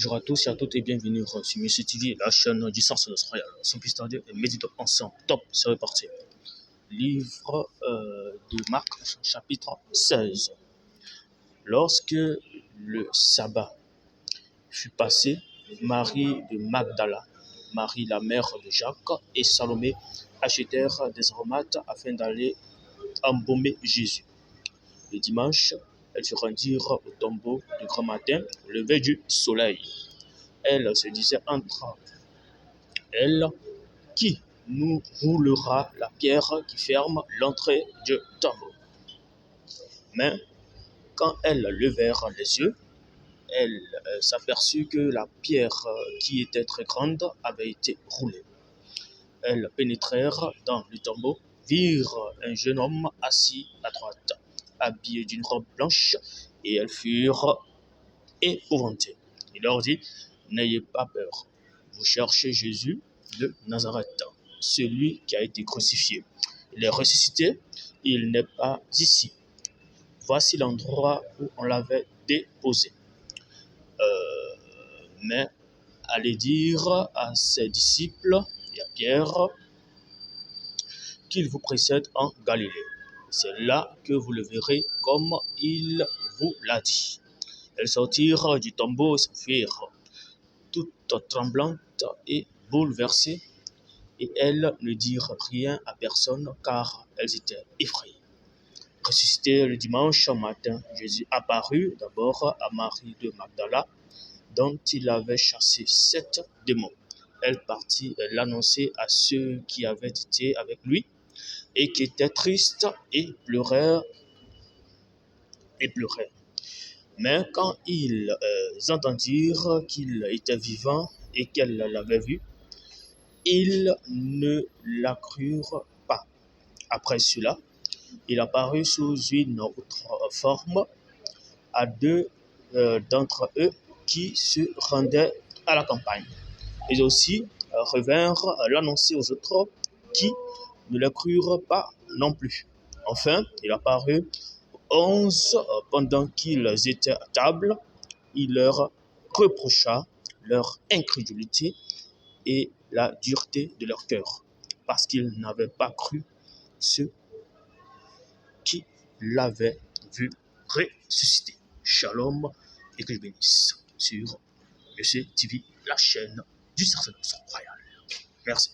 Bonjour à tous et à toutes et bienvenue sur Monsieur TV, la chaîne du Sorcerer Royal. Son pistolier et méditons ensemble. Top, c'est reparti. Livre de Marc, chapitre 16. Lorsque le sabbat fut passé, Marie de Magdala, Marie la mère de Jacques et Salomé achetèrent des aromates afin d'aller embaumer Jésus. Le dimanche, elles se rendirent au tombeau du grand matin, au lever du soleil. Elle se disait entre elles, qui nous roulera la pierre qui ferme l'entrée du tombeau? Mais quand elles levèrent les yeux, elles s'aperçut que la pierre qui était très grande avait été roulée. Elles pénétrèrent dans le tombeau, virent un jeune homme assis à droite, habillé d'une robe blanche, et elles furent épouvantées. Il leur dit: n'ayez pas peur, vous cherchez Jésus de Nazareth, celui qui a été crucifié. Il est ressuscité, il n'est pas ici. Voici l'endroit où on l'avait déposé. Mais allez dire à ses disciples et à Pierre qu'il vous précède en Galilée. C'est là que vous le verrez comme il vous l'a dit. Elles sortirent du tombeau et s'enfuirent, toutes tremblantes et bouleversées, et elles ne dirent rien à personne car elles étaient effrayées. Ressuscité le dimanche matin, Jésus apparut d'abord à Marie de Magdala, dont il avait chassé 7 démons. Elle partit l'annoncer à ceux qui avaient été avec lui et qui étaient tristes et pleuraient. Mais quand ils entendirent qu'il était vivant et qu'elle l'avait vu, ils ne la crurent pas. Après cela, il apparut sous une autre forme à 2 d'entre eux qui se rendaient à la campagne. Ils aussi revinrent l'annoncer aux autres qui ne le crurent pas non plus. Enfin, il apparut 11 pendant qu'ils étaient à table. Il leur reprocha leur incrédulité et la dureté de leur cœur, parce qu'ils n'avaient pas cru ceux qui l'avaient vu ressusciter. Shalom et que je bénisse sur Monsieur TV, la chaîne du Sorcerer Royal. Merci.